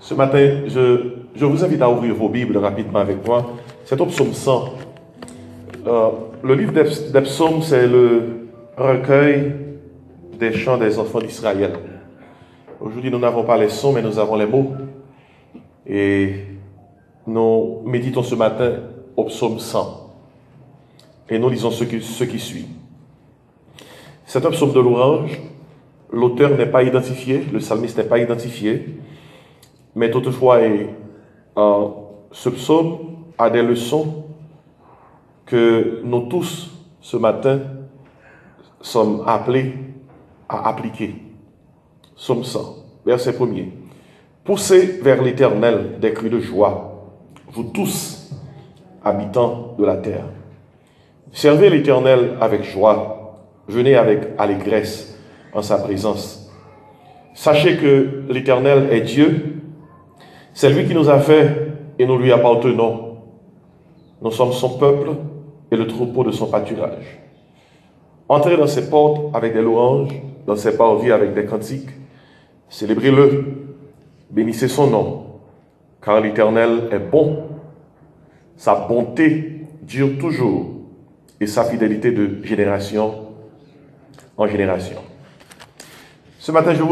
Ce matin, je vous invite à ouvrir vos Bibles rapidement avec moi. C'est au psaume 100. Le livre des psaumes, c'est le recueil des chants des enfants d'Israël. Aujourd'hui, nous n'avons pas les sons, mais nous avons les mots. Et nous méditons ce matin au psaume 100. Et nous lisons ce qui suit. C'est un psaume de louange. L'auteur n'est pas identifié, le psalmiste n'est pas identifié. Mais toutefois, ce psaume a des leçons que nous tous, ce matin, sommes appelés à appliquer. Psaume 100, verset 1er. Poussez vers l'Éternel des cris de joie, vous tous, habitants de la terre. Servez l'Éternel avec joie, venez avec allégresse en sa présence. Sachez que l'Éternel est Dieu. C'est lui qui nous a fait et nous lui appartenons. Nous sommes son peuple et le troupeau de son pâturage. Entrez dans ses portes avec des louanges, dans ses parvis avec des cantiques. Célébrez-le, bénissez son nom, car l'Éternel est bon. Sa bonté dure toujours et sa fidélité de génération en génération. Ce matin, je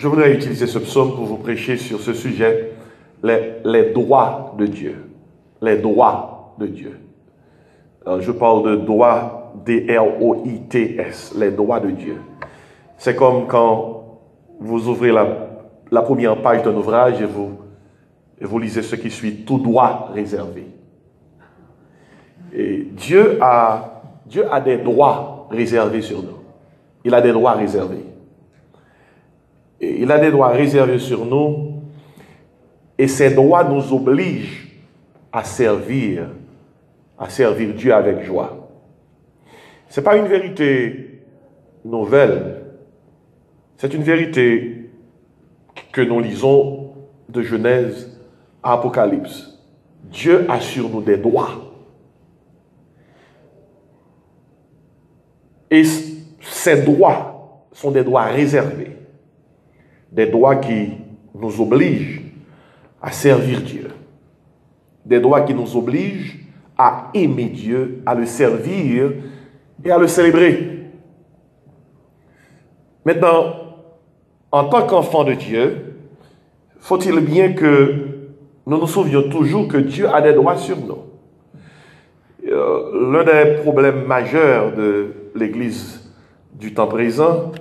voudrais utiliser ce psaume pour vous prêcher sur ce sujet, les droits de Dieu. Les droits de Dieu. Je parle de droits, D-R-O-I-T-S, les droits de Dieu. C'est comme quand vous ouvrez la première page d'un ouvrage et vous lisez ce qui suit, tout droit réservé. Et Dieu a des droits réservés sur nous. Il a des droits réservés. Et il a des droits réservés sur nous. Et ces droits nous obligent à servir Dieu avec joie. Ce n'est pas une vérité nouvelle. C'est une vérité que nous lisons de Genèse à Apocalypse. Dieu a sur nous des droits. Et ces droits sont des droits réservés. Des droits qui nous obligent à servir Dieu. Des droits qui nous obligent à aimer Dieu, à le servir et à le célébrer. Maintenant, en tant qu'enfant de Dieu, faut-il bien que nous nous souvenions toujours que Dieu a des droits sur nous. L'un des problèmes majeurs de l'Église du temps présent,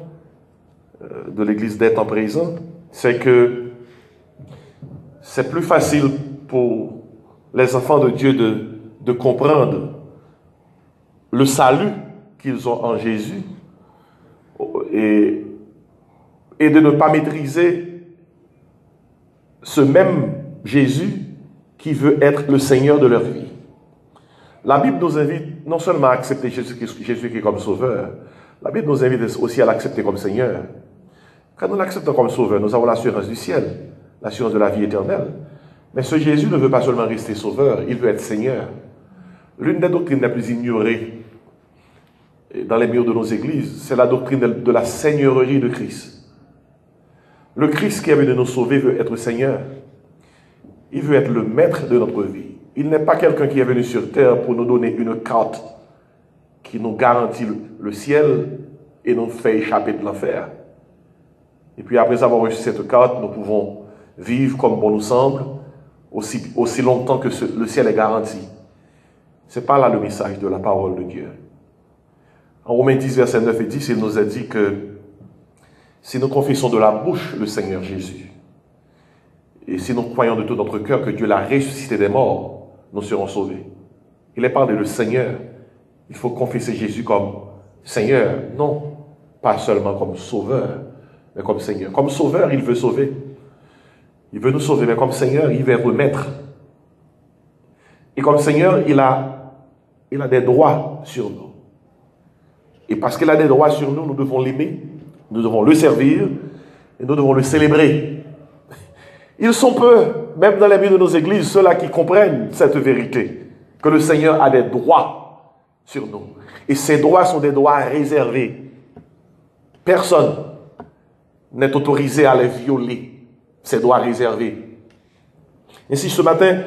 de l'Église des temps présents, c'est que c'est plus facile pour les enfants de Dieu de comprendre le salut qu'ils ont en Jésus et de ne pas maîtriser ce même Jésus qui veut être le Seigneur de leur vie. La Bible nous invite non seulement à accepter Jésus-Christ comme sauveur, la Bible nous invite aussi à l'accepter comme Seigneur. Quand nous l'acceptons comme sauveur, nous avons l'assurance du ciel, l'assurance de la vie éternelle. Mais ce Jésus ne veut pas seulement rester sauveur, il veut être Seigneur. L'une des doctrines les plus ignorées dans les murs de nos églises, c'est la doctrine de la seigneurie de Christ. Le Christ qui est venu nous sauver veut être Seigneur. Il veut être le maître de notre vie. Il n'est pas quelqu'un qui est venu sur terre pour nous donner une carte qui nous garantit le ciel et nous fait échapper de l'enfer. Et puis après avoir reçu cette carte, nous pouvons vivre comme bon nous semble, aussi longtemps que le ciel est garanti. Ce n'est pas là le message de la parole de Dieu. En Romains 10, versets 9 et 10, il nous a dit que si nous confessons de la bouche le Seigneur Jésus, et si nous croyons de tout notre cœur que Dieu l'a ressuscité des morts, nous serons sauvés. Il est parlé de Seigneur. Il faut confesser Jésus comme Seigneur, non pas seulement comme Sauveur, mais comme Seigneur. Comme Sauveur, il veut sauver. Il veut nous sauver, mais comme Seigneur, il veut remettre. Et comme Seigneur, il a des droits sur nous. Et parce qu'il a des droits sur nous, nous devons l'aimer, nous devons le servir, et nous devons le célébrer. Ils sont peu, même dans les murs de nos églises, ceux-là qui comprennent cette vérité, que le Seigneur a des droits sur nous. Et ces droits sont des droits réservés. Personne n'est autorisé à les violer, ces droits réservés. Ainsi, ce matin,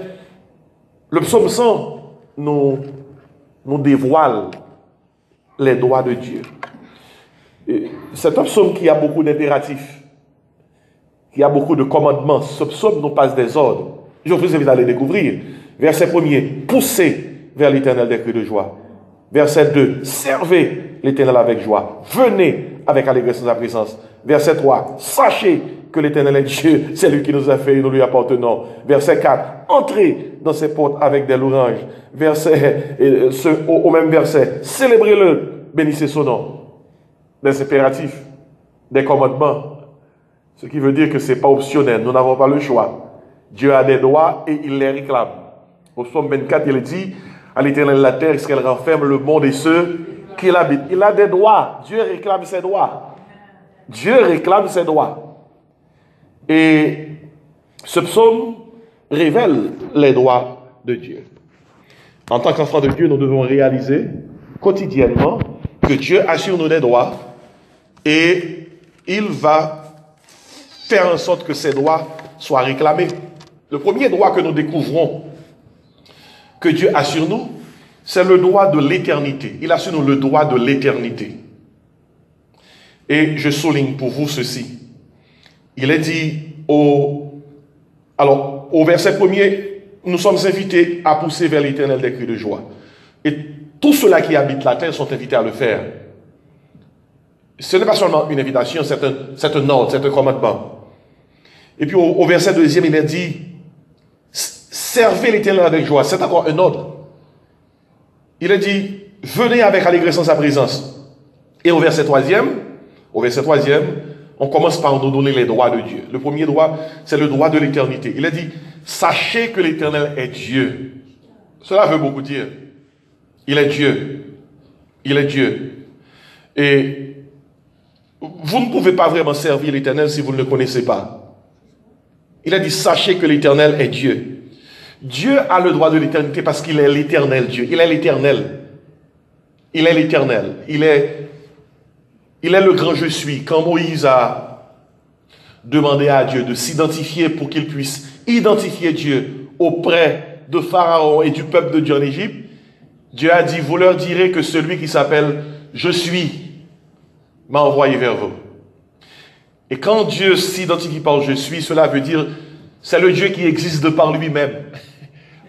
le psaume 100 nous dévoile les droits de Dieu. C'est un psaume qui a beaucoup d'impératifs, qui a beaucoup de commandements. Ce psaume nous passe des ordres. Je vous invite à les découvrir. Verset 1er, poussez vers l'Éternel des cris de joie. Verset 2, servez l'Éternel avec joie. Venez avec allégresse dans sa présence. Verset 3, sachez que l'Éternel est Dieu, c'est lui qui nous a fait et nous lui appartenons. Verset 4, entrez dans ses portes avec des louanges. Au même verset, célébrez-le, bénissez son nom. Des impératifs, des commandements. Ce qui veut dire que ce n'est pas optionnel, nous n'avons pas le choix. Dieu a des droits et il les réclame. Au psaume 24, il dit, à l'Éternel la terre, est-ce qu'elle renferme le monde et ceux qui l'habitent. Il a des droits. Dieu réclame ses droits. Dieu réclame ses droits. Et ce psaume révèle les droits de Dieu. En tant qu'enfants de Dieu, nous devons réaliser quotidiennement que Dieu assure nous des droits et il va faire en sorte que ces droits soient réclamés. Le premier droit que nous découvrons que Dieu assure nous, c'est le droit de l'éternité. Il assure nous le droit de l'éternité. Et je souligne pour vous ceci. Il est dit au verset 1er, nous sommes invités à pousser vers l'Éternel des cris de joie. Et tous ceux-là qui habitent la terre sont invités à le faire. Ce n'est pas seulement une invitation, c'est un ordre, c'est un commandement. Et puis au verset 2e, il est dit, servez l'Éternel avec joie. C'est encore un ordre. Il est dit, venez avec allégresse en sa présence. Et au verset 3e, on commence par nous donner les droits de Dieu. Le premier droit, c'est le droit de l'éternité. Il est dit, sachez que l'Éternel est Dieu. Cela veut beaucoup dire. Il est Dieu. Il est Dieu. Et vous ne pouvez pas vraiment servir l'Éternel si vous ne le connaissez pas. Il a dit, sachez que l'Éternel est Dieu. Dieu a le droit de l'éternité parce qu'il est l'éternel Dieu. Il est l'éternel. Il est l'éternel. Il est le grand je suis. Quand Moïse a demandé à Dieu de s'identifier pour qu'il puisse identifier Dieu auprès de Pharaon et du peuple de Dieu en Égypte, Dieu a dit, vous leur direz que celui qui s'appelle je suis m'a envoyé vers vous. Et quand Dieu s'identifie par je suis, cela veut dire c'est le Dieu qui existe de par lui-même.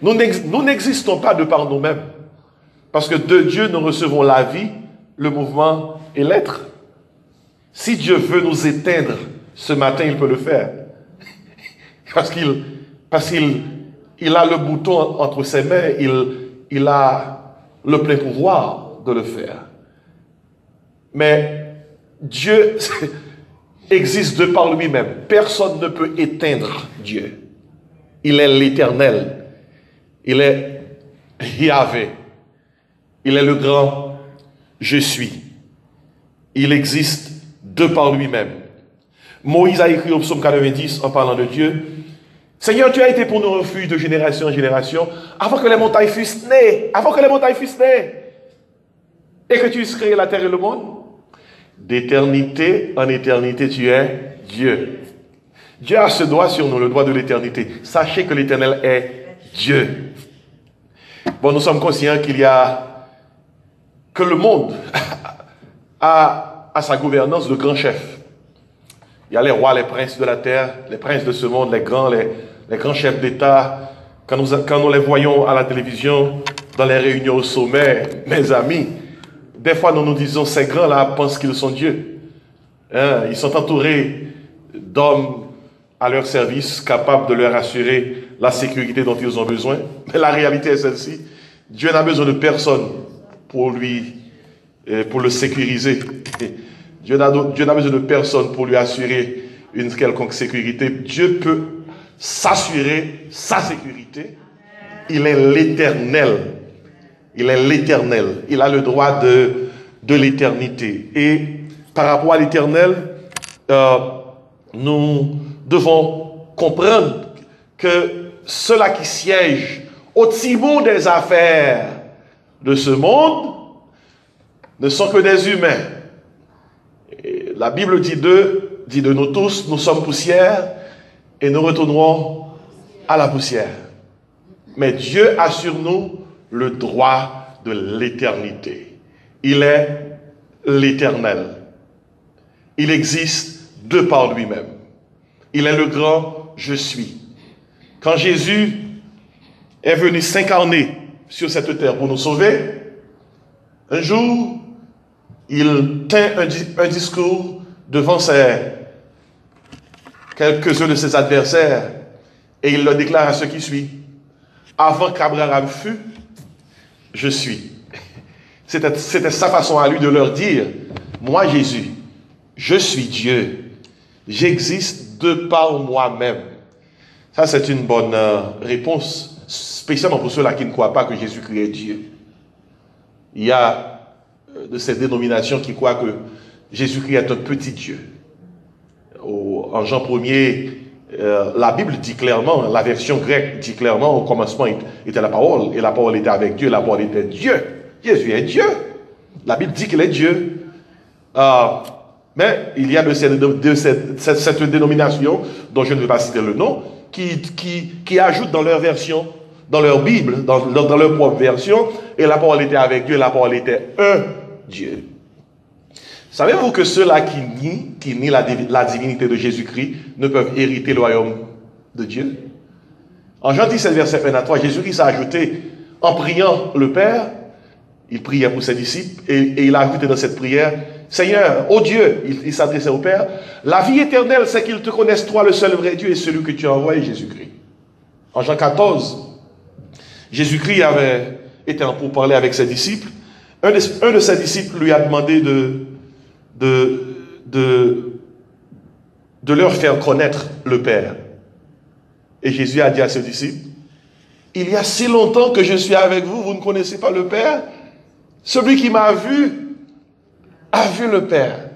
Nous n'existons pas de par nous-mêmes. Parce que de Dieu, nous recevons la vie, le mouvement et l'être. Si Dieu veut nous éteindre ce matin, il peut le faire. Parce qu'il a le bouton entre ses mains, il a le plein pouvoir de le faire. Mais Dieu existe de par lui-même. Personne ne peut éteindre Dieu. Il est l'Éternel. Il est Yahvé. Il est le grand je suis. Il existe de par lui-même. Moïse a écrit au psaume 90 en parlant de Dieu, Seigneur, tu as été pour nous refuge de génération en génération, avant que les montagnes fussent nées, et que tu eusses créé la terre et le monde. D'éternité en éternité, tu es Dieu. Dieu a ce droit sur nous, le droit de l'éternité. Sachez que l'Éternel est Dieu. Bon, nous sommes conscients que le monde a à sa gouvernance de grands chefs. Il y a les rois, les princes de la terre, les princes de ce monde, les grands chefs d'État. Quand nous les voyons à la télévision, dans les réunions au sommet, mes amis, des fois nous nous disons, ces grands-là pensent qu'ils sont Dieu. Hein? Ils sont entourés d'hommes à leur service, capables de leur assurer la sécurité dont ils ont besoin. Mais la réalité est celle-ci. Dieu n'a besoin de personne pour le sécuriser. Dieu n'a besoin de personne pour lui assurer une quelconque sécurité. Dieu peut s'assurer sa sécurité. Il est l'Éternel. Il est l'Éternel. Il a le droit de l'éternité. Et par rapport à l'Éternel, nous devons comprendre que ceux-là qui siègent au timon des affaires de ce monde ne sont que des humains. Et la Bible dit de nous tous, nous sommes poussière et nous retournerons à la poussière. Mais Dieu a sur nous le droit de l'éternité. Il est l'éternel. Il existe de par lui-même. Il est le grand je suis. Quand Jésus est venu s'incarner sur cette terre pour nous sauver, un jour, il tint un discours devant quelques-uns de ses adversaires et il le déclare à ce qui suit. Avant qu'Abraham fût, je suis. C'était sa façon à lui de leur dire, moi Jésus, je suis Dieu. J'existe de par moi-même. Ça, c'est une bonne réponse, spécialement pour ceux-là qui ne croient pas que Jésus-Christ est Dieu. Il y a de ces dénominations qui croient que Jésus-Christ est un petit Dieu. En Jean 1er, la Bible dit clairement, la version grecque dit clairement, au commencement était la parole, et la parole était avec Dieu, la parole était Dieu. Jésus est Dieu. La Bible dit qu'il est Dieu. Mais il y a de cette dénomination, dont je ne vais pas citer le nom, qui ajoutent dans leur version, dans leur Bible, dans leur propre version, et la parole était avec Dieu, la parole était un Dieu. Savez-vous que ceux-là qui nient la divinité de Jésus-Christ ne peuvent hériter le royaume de Dieu? En Jean 17, verset 1 à 3, Jésus-Christ a ajouté, en priant le Père, il priait pour ses disciples, et il a ajouté dans cette prière, Seigneur, ô Dieu, il s'adressait au Père, la vie éternelle, c'est qu'ils te connaissent, toi, le seul vrai Dieu, et celui que tu as envoyé, Jésus-Christ. En Jean 14, Jésus-Christ avait été en pourparlers avec ses disciples. Un de ses disciples lui a demandé de leur faire connaître le Père. Et Jésus a dit à ses disciples, il y a si longtemps que je suis avec vous, vous ne connaissez pas le Père? Celui qui m'a vu a vu le Père.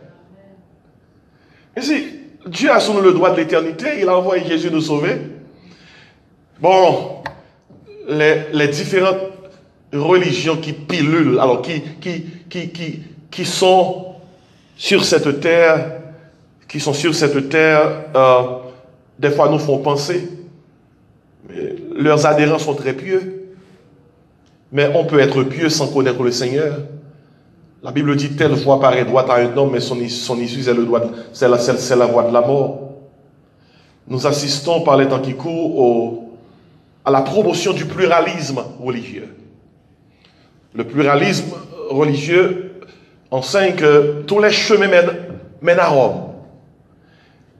Et si Dieu a sur nous le droit de l'éternité, il a envoyé Jésus nous sauver. Bon, les différentes religions qui pilulent, alors qui sont sur cette terre, des fois nous font penser. Mais leurs adhérents sont très pieux. Mais on peut être pieux sans connaître le Seigneur. La Bible dit, telle voie paraît droite à un homme, mais son issue, c'est la voie de la mort. Nous assistons par les temps qui courent à la promotion du pluralisme religieux. Le pluralisme religieux enseigne que tous les chemins mènent à Rome.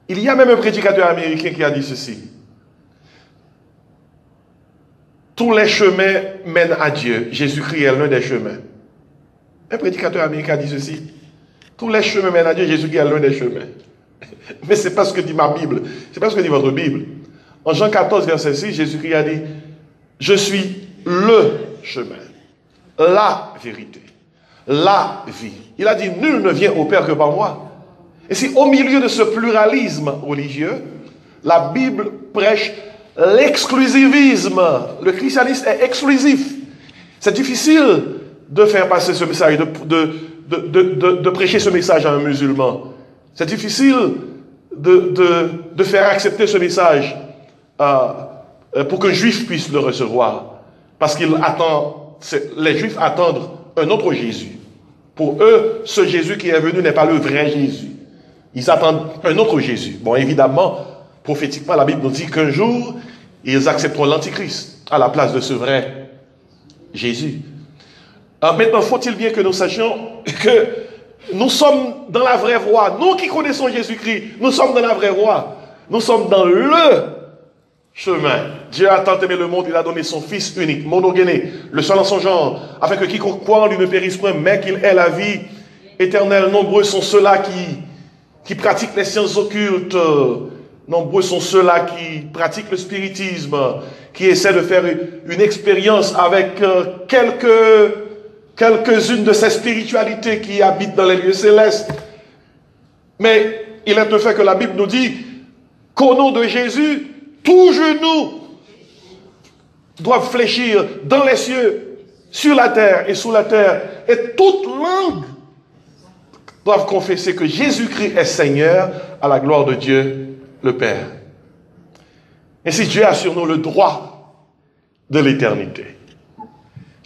Il y a même un prédicateur américain qui a dit ceci. Tous les chemins mènent à Dieu. Jésus-Christ est l'un des chemins. Un prédicateur américain a dit ceci. Tous les chemins mènent à Dieu. Jésus-Christ est l'un des chemins. Mais ce n'est pas ce que dit ma Bible. Ce n'est pas ce que dit votre Bible. En Jean 14, verset 6, Jésus-Christ a dit, je suis le chemin, la vérité, la vie. Il a dit, nul ne vient au Père que par moi. Et si au milieu de ce pluralisme religieux, la Bible prêche l'exclusivisme. Le christianisme est exclusif. C'est difficile de faire passer ce message, de prêcher ce message à un musulman. C'est difficile de faire accepter ce message pour qu'un juif puisse le recevoir. Parce les juifs attendent un autre Jésus. Pour eux, ce Jésus qui est venu n'est pas le vrai Jésus. Ils attendent un autre Jésus. Bon, évidemment, prophétiquement, la Bible nous dit qu'un jour, ils accepteront l'Antichrist à la place de ce vrai Jésus. Maintenant, faut-il bien que nous sachions que nous sommes dans la vraie voie. Nous qui connaissons Jésus-Christ, nous sommes dans la vraie voie. Nous sommes dans le chemin. Dieu a tant aimé le monde, il a donné son Fils unique, monogéné, le seul en son genre, afin que quiconque croit en lui ne périsse point, mais qu'il ait la vie éternelle. Nombreux sont ceux-là qui pratiquent les sciences occultes. Nombreux sont ceux-là qui pratiquent le spiritisme, qui essaient de faire une expérience avec quelques-unes de ces spiritualités qui habitent dans les lieux célestes. Mais il est un fait que la Bible nous dit qu'au nom de Jésus, tous genoux doivent fléchir dans les cieux, sur la terre et sous la terre, et toute langue doivent confesser que Jésus-Christ est Seigneur à la gloire de Dieu le Père. Ainsi, Dieu a sur nous le droit de l'éternité.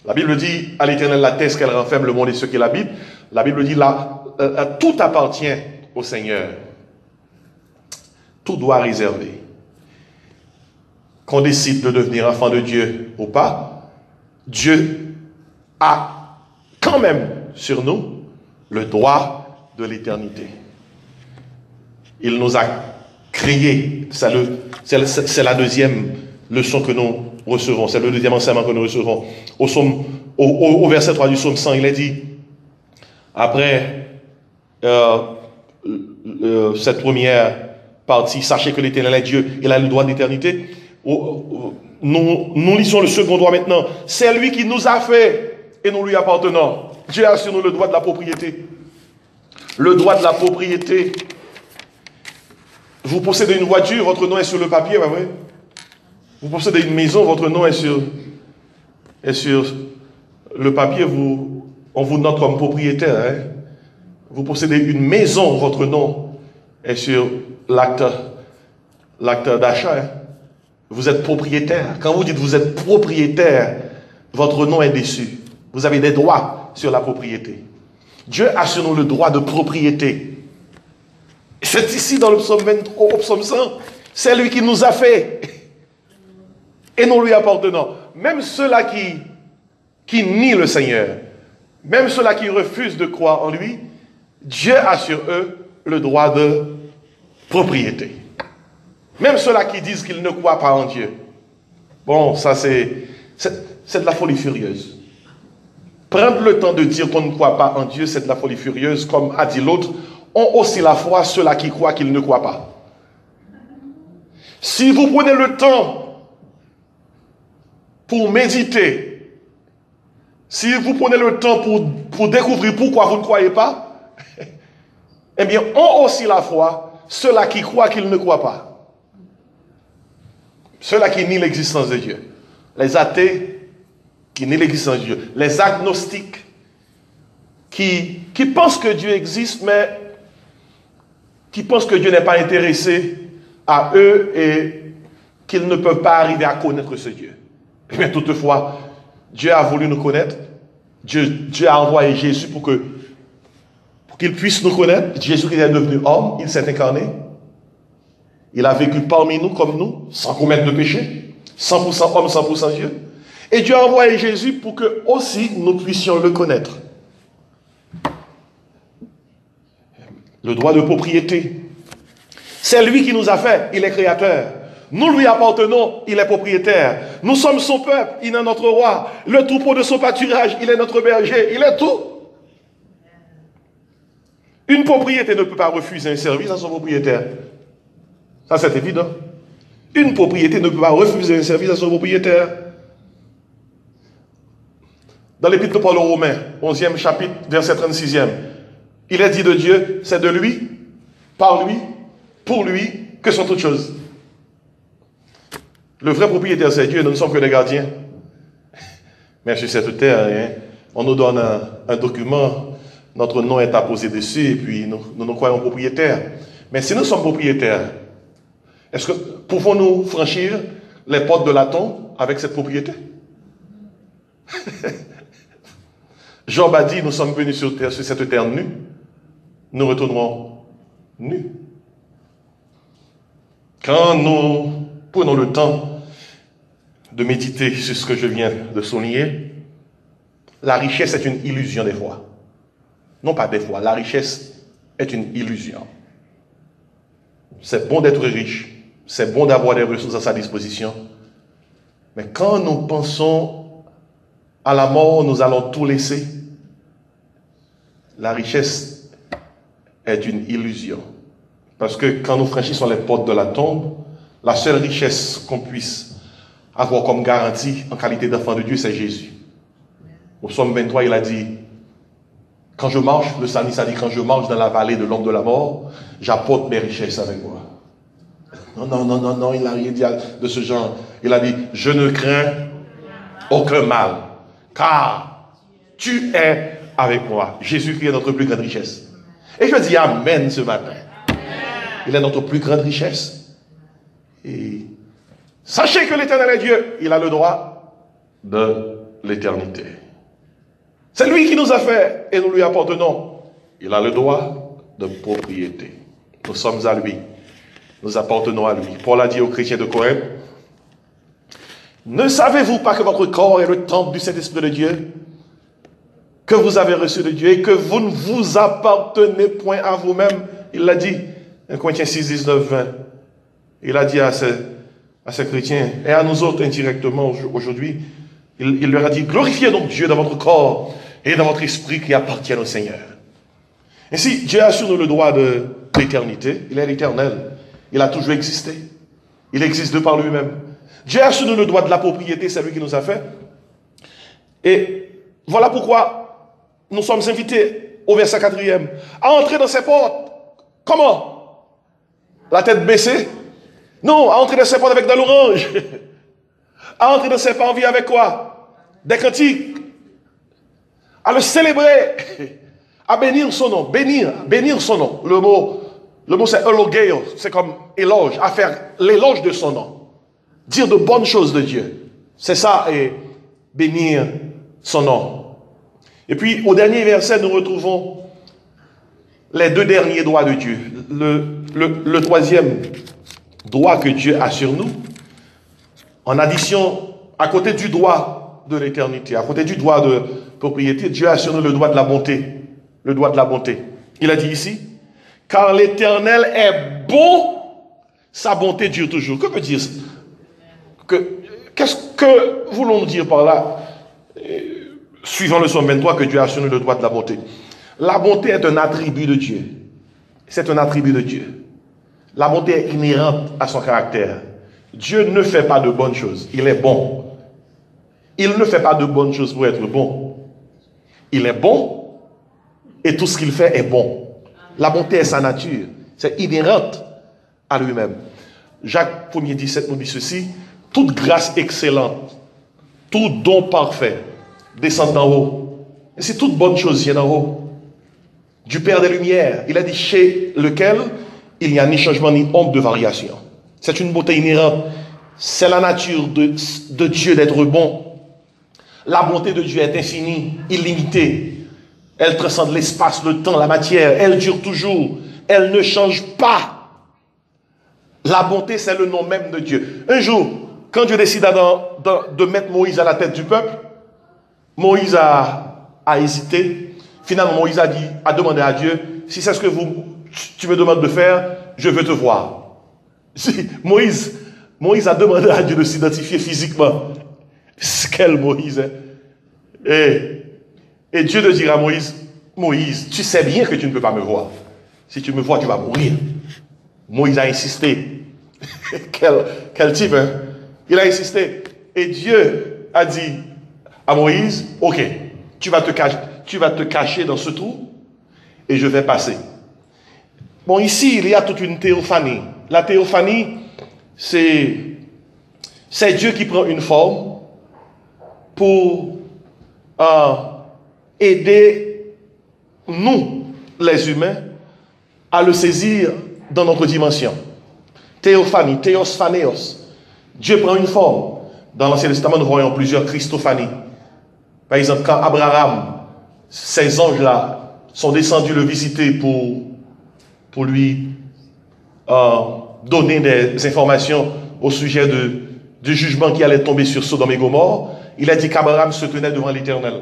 La Bible dit, à l'Éternel la terre qu'elle renferme, le monde et ceux qui l'habitent. La Bible dit, là, tout appartient au Seigneur. Tout doit réserver. Qu'on décide de devenir enfant de Dieu ou pas, Dieu a quand même sur nous le droit de l'éternité. Il nous a créés. C'est la deuxième leçon que nous recevons. C'est le deuxième enseignement que nous recevons. Au verset 3 du psaume 100, il est dit, après cette première partie, sachez que l'Éternel est Dieu, il a le droit d'éternité. Nous lisons le second droit maintenant. C'est lui qui nous a fait et nous lui appartenons. Dieu a sur nous le droit de la propriété. Le droit de la propriété. Vous possédez une voiture, votre nom est sur le papier, pas vrai? Vous possédez une maison, votre nom est sur le papier, on vous note comme propriétaire. Hein? Vous possédez une maison, votre nom est sur l'acte d'achat. Hein? Vous êtes propriétaire. Quand vous dites vous êtes propriétaire, votre nom est dessus. Vous avez des droits sur la propriété. Dieu a sur nous le droit de propriété. C'est ici dans le psaume 23, au psaume 100. C'est lui qui nous a fait. Et nous lui appartenons. Même ceux-là qui nient le Seigneur, même ceux-là qui refusent de croire en lui, Dieu a sur eux le droit de propriété. Même ceux-là qui disent qu'ils ne croient pas en Dieu. Bon, ça c'est de la folie furieuse. Prendre le temps de dire qu'on ne croit pas en Dieu, c'est de la folie furieuse. Comme a dit l'autre, ont aussi la foi ceux-là qui croient qu'ils ne croient pas. Si vous prenez le temps pour méditer, si vous prenez le temps pour découvrir pourquoi vous ne croyez pas, eh bien, ont aussi la foi ceux-là qui croient qu'ils ne croient pas. Ceux-là qui nient l'existence de Dieu. Les athées qui nient l'existence de Dieu. Les agnostiques qui pensent que Dieu existe, mais qui pensent que Dieu n'est pas intéressé à eux et qu'ils ne peuvent pas arriver à connaître ce Dieu. Mais toutefois, Dieu a voulu nous connaître. Dieu a envoyé Jésus pour qu'il puisse nous connaître. Jésus qui est devenu homme, il s'est incarné. Il a vécu parmi nous comme nous, sans commettre de péché. 100% homme, 100% Dieu. Et Dieu a envoyé Jésus pour que aussi nous puissions le connaître. Le droit de propriété. C'est lui qui nous a fait, il est créateur. Nous lui appartenons, il est propriétaire. Nous sommes son peuple, il est notre roi. Le troupeau de son pâturage, il est notre berger, il est tout. Une propriété ne peut pas refuser un service à son propriétaire. Ça, c'est évident. Une propriété ne peut pas refuser un service à son propriétaire. Dans l'épître de Paul aux Romains, 11e chapitre, verset 36e, il est dit de Dieu, c'est de lui, par lui, pour lui, que sont toutes choses. Le vrai propriétaire, c'est Dieu, nous ne sommes que des gardiens. Mais sur cette terre, hein, on nous donne un document, notre nom est apposé dessus, et puis nous croyons propriétaires. Mais si nous sommes propriétaires, est-ce que pouvons-nous franchir les portes de la tombe avec cette propriété? Job a dit, nous sommes venus sur cette terre nue, nous retournerons nus. Quand nous prenons le temps de méditer sur ce que je viens de souligner, la richesse est une illusion des fois. Non pas des fois, la richesse est une illusion. C'est bon d'être riche, c'est bon d'avoir des ressources à sa disposition, mais quand nous pensons à la mort, nous allons tout laisser. La richesse est une illusion. Parce que quand nous franchissons les portes de la tombe, la seule richesse qu'on puisse avoir comme garantie en qualité d'enfant de Dieu, c'est Jésus. Au psaume 23, il a dit, quand je marche, le psalmiste a dit, quand je marche dans la vallée de l'ombre de la mort, j'apporte mes richesses avec moi. Non, il n'a rien dit de ce genre. Il a dit, je ne crains aucun mal, car tu es avec moi. Jésus-Christ est notre plus grande richesse. Et je dis Amen ce matin. Il est notre plus grande richesse. Et Sachez que l'Éternel est Dieu. Il a le droit de l'éternité. C'est lui qui nous a fait et nous lui appartenons. Il a le droit de propriété. Nous sommes à lui. Nous appartenons à lui. Paul a dit aux chrétiens de Corinthe, ne savez-vous pas que votre corps est le temple du Saint-Esprit de Dieu, que vous avez reçu de Dieu et que vous ne vous appartenez point à vous-même? Il l'a dit, 1 Corinthiens 6, 19, 20. Il a dit à ces chrétiens et à nous autres indirectement aujourd'hui, il leur a dit, glorifiez donc Dieu dans votre corps et dans votre esprit qui appartiennent au Seigneur. Ainsi, Dieu assure nous le droit de l'éternité. Il est l'éternel. Il a toujours existé. Il existe de par lui-même. Dieu assure nous le droit de la propriété, c'est lui qui nous a fait. Et voilà pourquoi nous sommes invités au verset 4e à entrer dans ses portes. Comment? La tête baissée? Non, à entrer dans ses portes avec de l'orange. À entrer dans ses parvis avec quoi? Des cantiques. À le célébrer. À bénir son nom. Bénir son nom. Le mot c'est elogeo, c'est comme éloge, à faire l'éloge de son nom. Dire de bonnes choses de Dieu. C'est ça, et bénir son nom. Et puis, au dernier verset, nous retrouvons les deux derniers droits de Dieu. Le troisième droit que Dieu a sur nous, en addition, à côté du droit de l'éternité, à côté du droit de propriété, Dieu a sur nous le droit de la bonté. Le droit de la bonté. Il a dit ici, car l'Éternel est bon, sa bonté dure toujours. Que veut dire ça? Qu'est-ce que voulons-nous dire par là? Suivant le psaume 23, que Dieu a sur nous le droit de la bonté. La bonté est un attribut de Dieu. C'est un attribut de Dieu. La bonté est inhérente à son caractère. Dieu ne fait pas de bonnes choses. Il est bon. Il ne fait pas de bonnes choses pour être bon. Il est bon et tout ce qu'il fait est bon. La bonté est sa nature. C'est inhérente à lui-même. Jacques 1er 17 nous dit ceci. Toute grâce excellente, tout don parfait descend d'en haut. Et c'est toute bonne chose vient d'en haut. Du Père des Lumières. Il a dit chez lequel il n'y a ni changement ni ombre de variation. C'est une beauté inhérente. C'est la nature de Dieu d'être bon. La bonté de Dieu est infinie, illimitée. Elle transcende l'espace, le temps, la matière. Elle dure toujours. Elle ne change pas. La bonté, c'est le nom même de Dieu. Un jour, quand Dieu décida de mettre Moïse à la tête du peuple, Moïse a hésité. Finalement, Moïse a demandé à Dieu, si c'est ce que tu me demandes de faire, je veux te voir. Moïse a demandé à Dieu de s'identifier physiquement. Quel Moïse est. Et Dieu te dira à Moïse, Moïse, tu sais bien que tu ne peux pas me voir. Si tu me vois, tu vas mourir. Moïse a insisté. quel type, hein? Il a insisté. Et Dieu a dit à Moïse, ok, tu vas te cacher dans ce trou et je vais passer. Bon, ici, il y a toute une théophanie. La théophanie, c'est Dieu qui prend une forme pour aider nous, les humains, à le saisir dans notre dimension. Théophanie, théos phanéos. Dieu prend une forme. Dans l'Ancien Testament, nous voyons plusieurs Christophanies. Par exemple, quand Abraham, ces anges-là, sont descendus le visiter pour lui donner des informations au sujet du jugement qui allait tomber sur Sodome et Gomorrhe, il a dit qu'Abraham se tenait devant l'Éternel.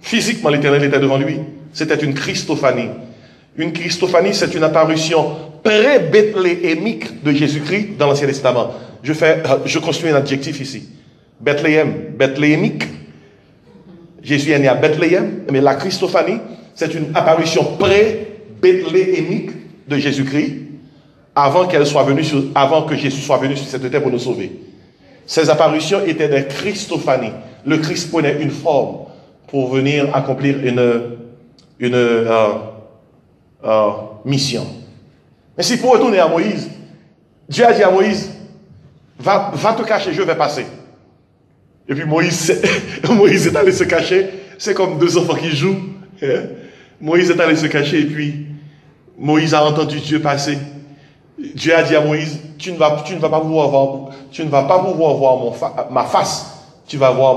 Physiquement, l'Éternel était devant lui. C'était une Christophanie. Une Christophanie, c'est une apparition pré-bethléémique de Jésus-Christ dans l'Ancien Testament. Je construis un adjectif ici. Bethléem, bethléémique. Jésus est né à Bethléem, mais la Christophanie, c'est une apparition pré-bethléémique de Jésus-Christ avant que Jésus soit venu sur cette terre pour nous sauver. Ces apparitions étaient des Christophanies. Le Christ prenait une forme pour venir accomplir une mission. Mais si pour retourner à Moïse, Dieu a dit à Moïse, va te cacher, je vais passer. Et puis Moïse est allé se cacher. C'est comme deux enfants qui jouent. Moïse est allé se cacher et puis Moïse a entendu Dieu passer. Dieu a dit à Moïse, tu ne vas pas pouvoir voir ma face, tu vas voir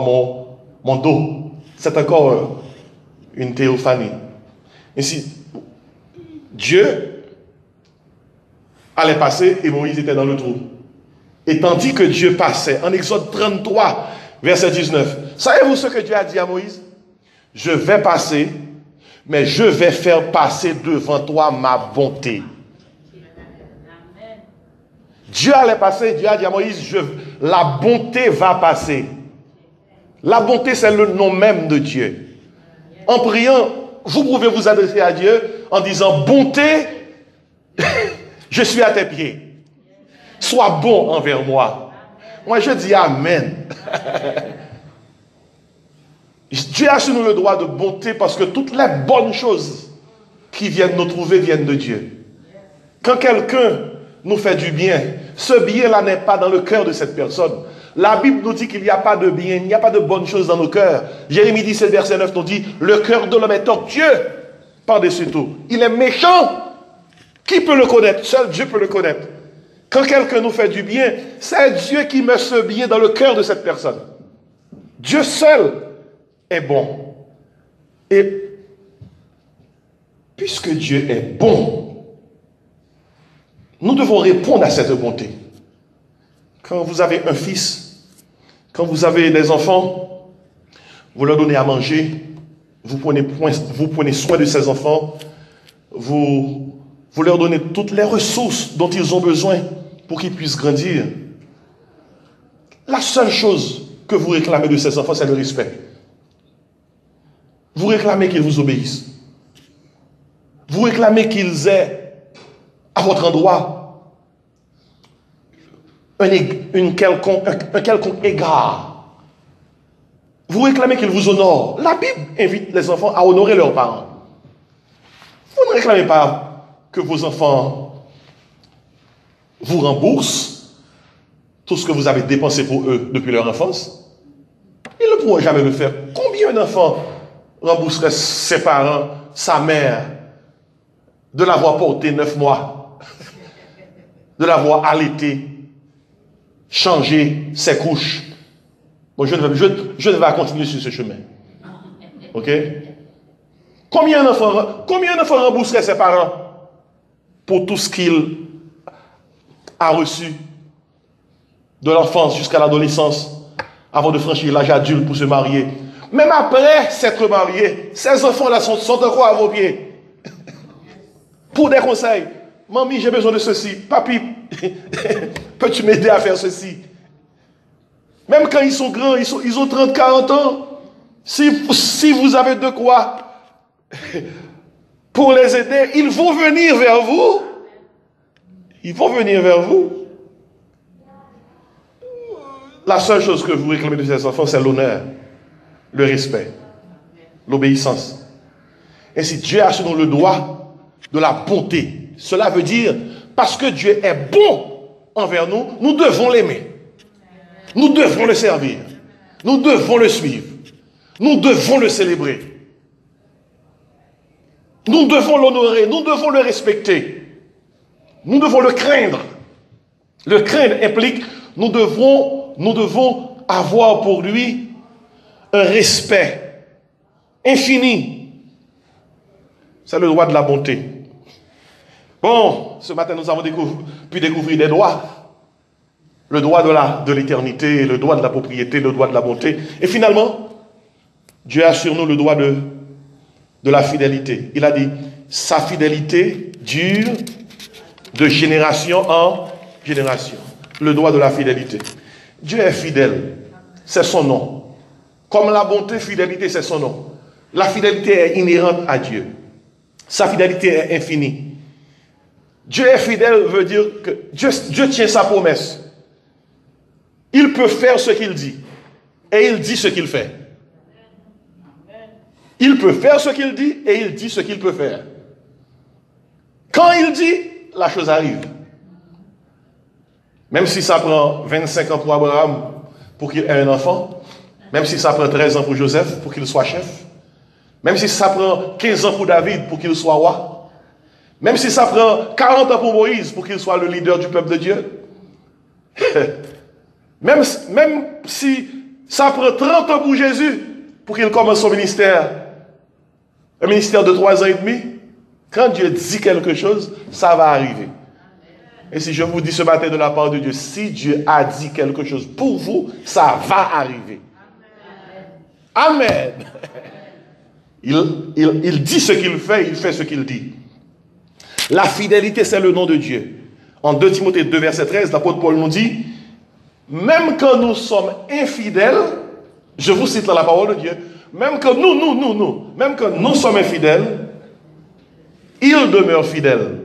mon dos. C'est encore une théophanie. Ainsi, Dieu allait passer et Moïse était dans le trou. Et tandis que Dieu passait, en Exode 33, verset 19, savez-vous ce que Dieu a dit à Moïse? Je vais passer, mais je vais faire passer devant toi ma bonté. Dieu allait passer, Dieu a dit à Moïse, la bonté va passer. La bonté, c'est le nom même de Dieu. En priant, vous pouvez vous adresser à Dieu en disant, bonté, je suis à tes pieds. Sois bon envers moi. Moi, je dis Amen. Dieu a sur nous le droit de bonté parce que toutes les bonnes choses qui viennent nous trouver viennent de Dieu. Quand quelqu'un nous fait du bien, ce bien-là n'est pas dans le cœur de cette personne. La Bible nous dit qu'il n'y a pas de bien, il n'y a pas de bonnes choses dans nos cœurs. Jérémie 17, verset 9 nous dit, le cœur de l'homme est tortueux par-dessus tout. Il est méchant. Qui peut le connaître? Seul Dieu peut le connaître. Quand quelqu'un nous fait du bien, c'est Dieu qui met ce bien dans le cœur de cette personne. Dieu seul est bon. Et puisque Dieu est bon, nous devons répondre à cette bonté. Quand vous avez un fils, quand vous avez des enfants, vous leur donnez à manger, vous prenez soin de ces enfants, vous leur donnez toutes les ressources dont ils ont besoin pour qu'ils puissent grandir. La seule chose que vous réclamez de ces enfants, c'est le respect. Vous réclamez qu'ils vous obéissent. Vous réclamez qu'ils aient à votre endroit un quelconque égard. Vous réclamez qu'ils vous honorent. La Bible invite les enfants à honorer leurs parents. Vous ne réclamez pas que vos enfants vous remboursent tout ce que vous avez dépensé pour eux depuis leur enfance. Ils ne pourront jamais le faire. Combien d'enfants rembourserait ses parents, sa mère, de l'avoir porté 9 mois, de l'avoir allaité, changé ses couches? Bon, je ne vais pas continuer sur ce chemin. Ok? Combien d'enfants rembourserait ses parents pour tout ce qu'il a reçu de l'enfance jusqu'à l'adolescence, avant de franchir l'âge adulte pour se marier? Même après s'être marié, ces enfants-là sont encore à vos pieds. Pour des conseils. Mamie, j'ai besoin de ceci. Papi, peux-tu m'aider à faire ceci? Même quand ils sont grands, ils ont 30, 40 ans. Si vous avez de quoi pour les aider, ils vont venir vers vous. Ils vont venir vers vous. La seule chose que vous réclamez de ces enfants, c'est l'honneur, le respect, l'obéissance. Ainsi, Dieu a sur nous le droit de la bonté. Cela veut dire, parce que Dieu est bon envers nous, nous devons l'aimer. Nous devons le servir. Nous devons le suivre. Nous devons le célébrer. Nous devons l'honorer. Nous devons le respecter. Nous devons le craindre. Le craindre implique, nous devons avoir pour lui un respect infini. C'est le droit de la bonté. Bon, ce matin, nous avons pu découvrir des droits. Le droit de l'éternité, le droit de la propriété, le droit de la bonté. Et finalement, Dieu a sur nous le droit de la fidélité. Il a dit, sa fidélité dure de génération en génération. Le droit de la fidélité. Dieu est fidèle. C'est son nom. Comme la bonté, fidélité, c'est son nom. La fidélité est inhérente à Dieu. Sa fidélité est infinie. Dieu est fidèle veut dire que Dieu tient sa promesse. Il peut faire ce qu'il dit. Et il dit ce qu'il fait. Il peut faire ce qu'il dit et il dit ce qu'il peut faire. Quand il dit, la chose arrive. Même si ça prend 25 ans pour Abraham pour qu'il ait un enfant, même si ça prend 13 ans pour Joseph pour qu'il soit chef, même si ça prend 15 ans pour David pour qu'il soit roi, Même si ça prend 40 ans pour Moïse pour qu'il soit le leader du peuple de Dieu. Même si ça prend 30 ans pour Jésus pour qu'il commence son ministère, un ministère de 3 ans et demi, quand Dieu dit quelque chose, ça va arriver. Et si je vous dis ce matin de la part de Dieu, si Dieu a dit quelque chose pour vous, ça va arriver. Amen. Il dit ce qu'il fait, il fait ce qu'il dit. La fidélité, c'est le nom de Dieu. En 2 Timothée 2, verset 13, l'apôtre Paul nous dit, même quand nous sommes infidèles, je vous cite la parole de Dieu, même quand même quand nous sommes infidèles, il demeure fidèle.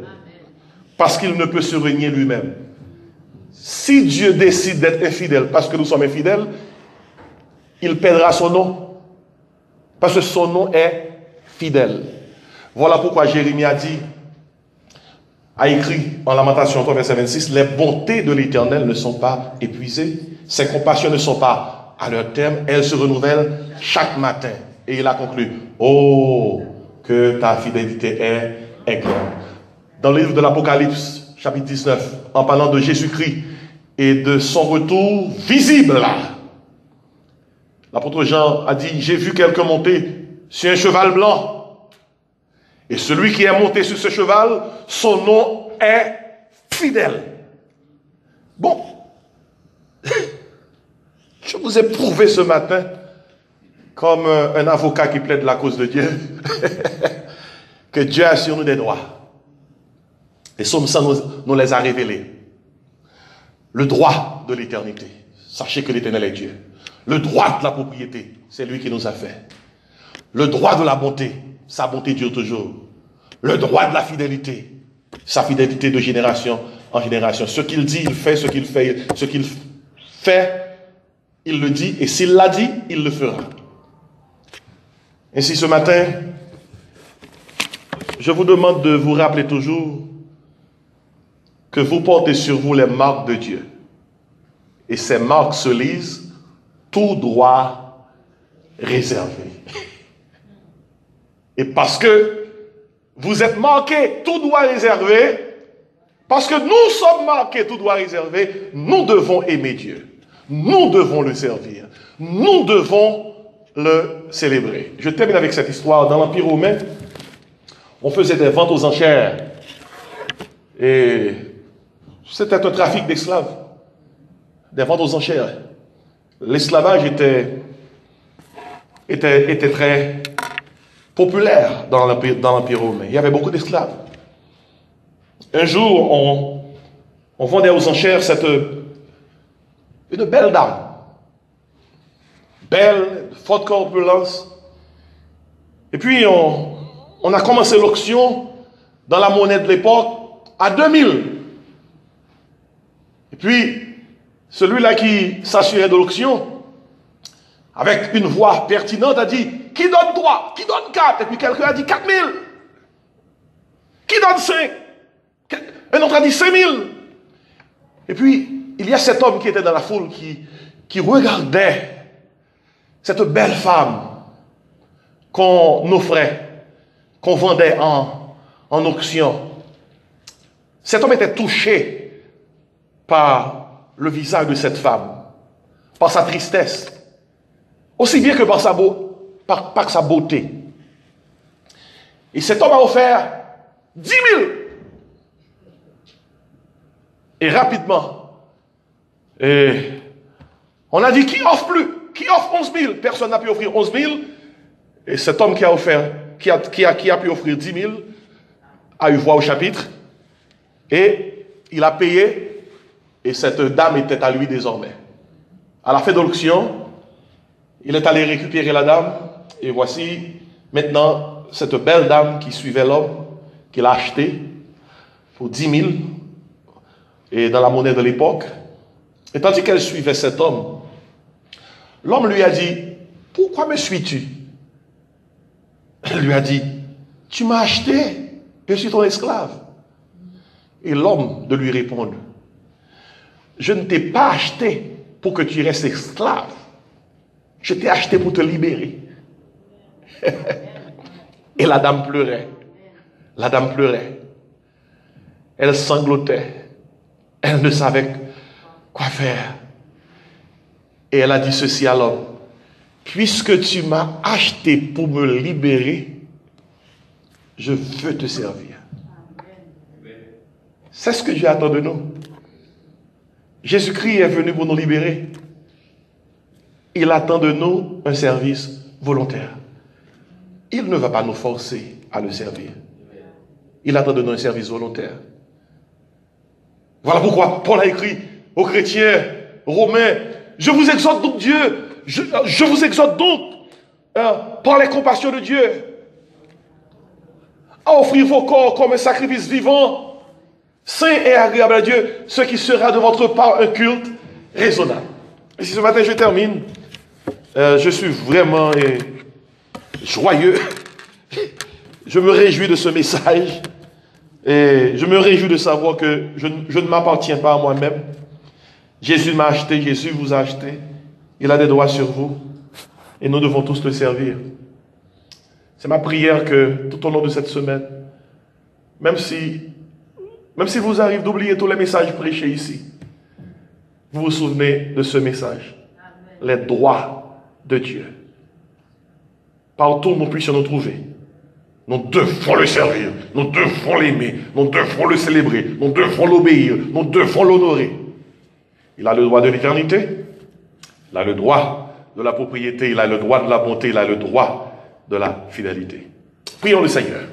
Parce qu'il ne peut se renier lui-même. Si Dieu décide d'être infidèle parce que nous sommes infidèles, il perdra son nom. Parce que son nom est fidèle. Voilà pourquoi Jérémie a écrit en Lamentation 3, verset 26, les bontés de l'Éternel ne sont pas épuisées, ses compassions ne sont pas à leur terme, elles se renouvellent chaque matin. Et il a conclu, oh, que ta fidélité est grande. Dans le livre de l'Apocalypse, chapitre 19, en parlant de Jésus-Christ et de son retour visible, l'apôtre Jean a dit, j'ai vu quelqu'un monter sur un cheval blanc. Et celui qui est monté sur ce cheval, son nom est fidèle. Bon, je vous ai prouvé ce matin, comme un avocat qui plaide la cause de Dieu, que Dieu a sur nous des droits. Les psaumes 100 nous les a révélés. Le droit de l'éternité. Sachez que l'Éternel est Dieu. Le droit de la propriété, c'est lui qui nous a fait. Le droit de la bonté, sa bonté dure toujours. Le droit de la fidélité, sa fidélité de génération en génération. Ce qu'il dit, il fait, ce qu'il fait, il le dit, et s'il l'a dit, il le fera. Ainsi ce matin, je vous demande de vous rappeler toujours que vous portez sur vous les marques de Dieu. Et ces marques se lisent tout droit réservé. Et parce que vous êtes marqués tout droit réservé, parce que nous sommes marqués tout droit réservé, nous devons aimer Dieu. Nous devons le servir. Nous devons le célébrer. Je termine avec cette histoire. Dans l'Empire romain, on faisait des ventes aux enchères. Et c'était un trafic d'esclaves. Des ventes aux enchères. L'esclavage était très populaire dans l'Empire romain. Il y avait beaucoup d'esclaves. Un jour, on vendait aux enchères une belle dame. Belle, forte corpulence. Et puis, on a commencé l'auction dans la monnaie de l'époque à 2000. Et puis, celui-là qui s'assurait de l'auction, avec une voix pertinente, a dit, qui donne 3? Qui donne 4? Et puis quelqu'un a dit 4000. Qui donne 5? Un autre a dit 5000. Et puis, il y a cet homme qui était dans la foule qui regardait cette belle femme qu'on offrait, qu'on vendait en auction. Cet homme était touché par le visage de cette femme, par sa tristesse, aussi bien que par sa beauté. Et cet homme a offert 10 000. Et rapidement, on a dit, qui offre plus? Qui offre 11 000? Personne n'a pu offrir 11 000. Et cet homme qui a offert, qui a pu offrir 10 000, a eu voix au chapitre. Et il a payé. Et cette dame était à lui désormais. À la fin de l'auction, il est allé récupérer la dame. Et voici maintenant cette belle dame qui suivait l'homme, qu'il a acheté pour 10 000. Et dans la monnaie de l'époque. Et tandis qu'elle suivait cet homme, l'homme lui a dit, pourquoi me suis-tu? Elle lui a dit, tu m'as acheté, je suis ton esclave. Et l'homme de lui répondre, je ne t'ai pas acheté pour que tu restes esclave. Je t'ai acheté pour te libérer. Et la dame pleurait. La dame pleurait. Elle sanglotait. Elle ne savait quoi faire. Et elle a dit ceci à l'homme. Puisque tu m'as acheté pour me libérer, je veux te servir. C'est ce que Dieu attend de nous. Jésus-Christ est venu pour nous libérer. Il attend de nous un service volontaire. Il ne va pas nous forcer à le servir. Il attend de nous un service volontaire. Voilà pourquoi Paul a écrit aux chrétiens romains, je vous exhorte donc Dieu, je vous exhorte donc par les compassions de Dieu à offrir vos corps comme un sacrifice vivant, saint et agréable à Dieu, ce qui sera de votre part un culte raisonnable. Et si ce matin je termine, je suis vraiment joyeux. Je me réjouis de ce message et je me réjouis de savoir que je ne m'appartiens pas à moi-même. Jésus m'a acheté, Jésus vous a acheté. Il a des droits sur vous et nous devons tous le servir. C'est ma prière que tout au long de cette semaine, même si vous arrive d'oublier tous les messages prêchés ici, vous vous souvenez de ce message. Les droits de Dieu. Partout nous puissions nous trouver. Nous devons le servir, nous devons l'aimer, nous devons le célébrer, nous devons l'obéir, nous devons l'honorer. Il a le droit de l'éternité, il a le droit de la propriété, il a le droit de la bonté, il a le droit de la fidélité. Prions le Seigneur.